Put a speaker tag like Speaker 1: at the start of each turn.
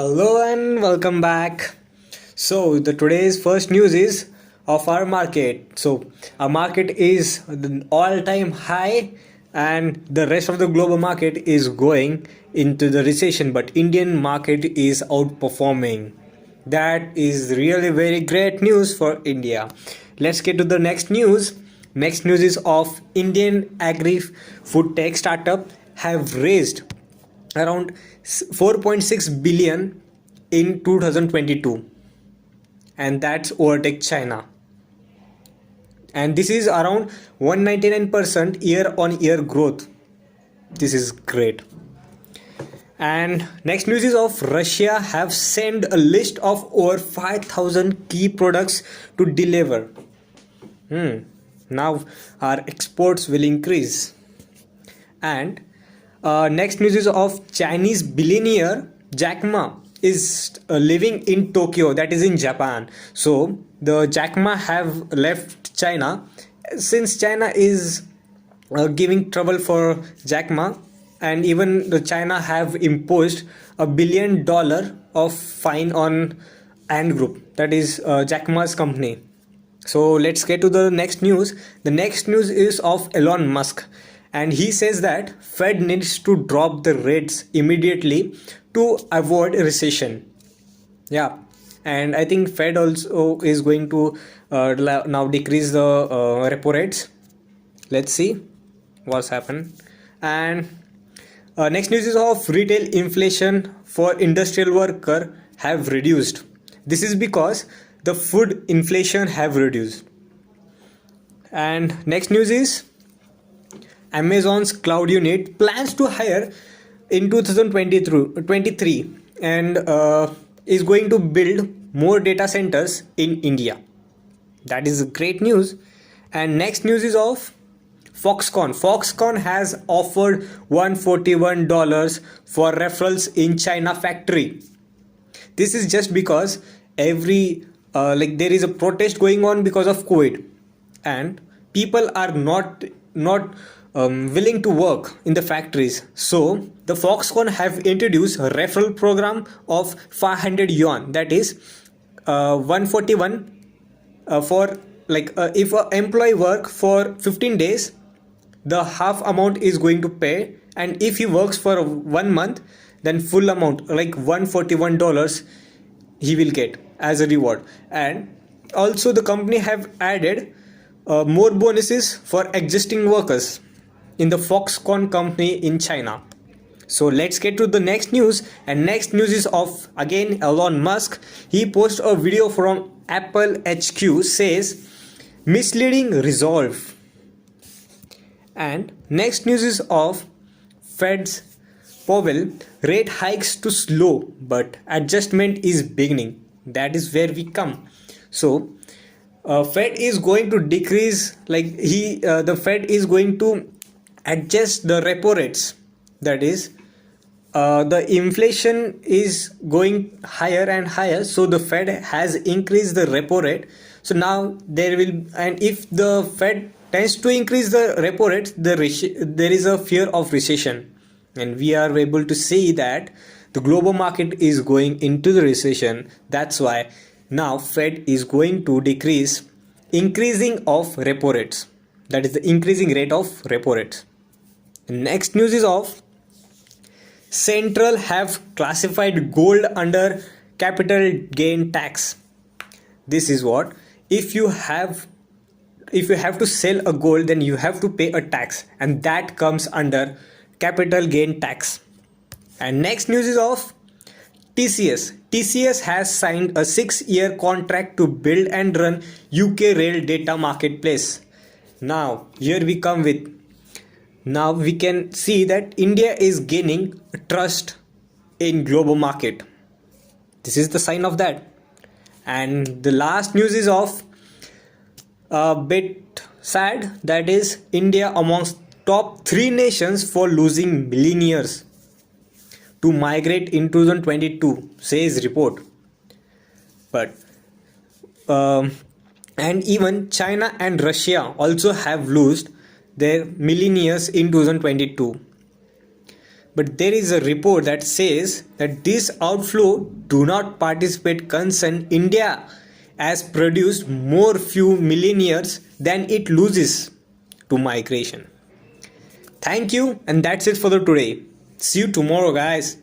Speaker 1: Hello and welcome back. So the today's first news is of our market. So our market is the all-time high and the rest of the global market is going into the recession, but Indian market is outperforming. That is really very great news for India. Let's get to the next news. Next news is of Indian agri food tech startup have raised around 4.6 billion in 2022, and that's overtake China, and this is around 199% year on year growth. This is great. And next news is of Russia have sent a list of over 5,000 key products to deliver. Now our exports will increase. And next news is of Chinese billionaire Jack Ma is living in Tokyo, that is in Japan. So the Jack Ma have left China since China is giving trouble for Jack Ma, and even the China have imposed $1 billion of fine on Ant Group, that is Jack Ma's company. So let's get to the next news. The next news is of Elon Musk, and he says that Fed needs to drop the rates immediately to avoid a recession. Yeah, and I think Fed also is going to now decrease the repo rates. Let's see what's happened. And next news is of retail inflation for industrial worker have reduced. This is because the food inflation have reduced. And next news is Amazon's cloud unit plans to hire in 2023 and is going to build more data centers in India. That is great news. And next news is of Foxconn. Foxconn has offered $141 for referrals in China factory. This is just because every there is a protest going on because of COVID, and people are not willing to work in the factories. So the Foxconn have introduced a referral program of 500 yuan, that is 141 for if an employee work for 15 days, the half amount is going to pay, and if he works for 1 month, then full amount like $141 he will get as a reward. And also the company have added more bonuses for existing workers in the Foxconn company in China. So let's get to the next news. And next news is of again Elon Musk. He posted a video from Apple HQ, says misleading resolve. And next news is of Fed's Powell, rate hikes to slow but adjustment is beginning. That is where we come. So Fed is going to decrease, the Fed is going to adjust the repo rates. That is the inflation is going higher and higher, so the Fed has increased the repo rate. So now there will, and if the Fed tends to increase the repo rate, there is a fear of recession, and we are able to see that the global market is going into the recession. That's why now Fed is going to increasing of repo rates, that is the increasing rate of repo rates. Next news is of Central have classified gold under capital gain tax. This is what, if you have to sell a gold, then you have to pay a tax, and that comes under capital gain tax. And next news is of TCS. TCS has signed a 6-year contract to build and run UK rail data marketplace. Now here we come with, now we can see that India is gaining trust in global market. This is the sign of that. And the last news is of a bit sad, that is India amongst top 3 nations for losing millionaires to migrate in 2022, says report. But and even China and Russia also have lost their millionaires in 2022. But there is a report that says that this outflow do not participate concern India as produced more few millionaires than it loses to migration. Thank you, and that's it for the today. See you tomorrow, guys.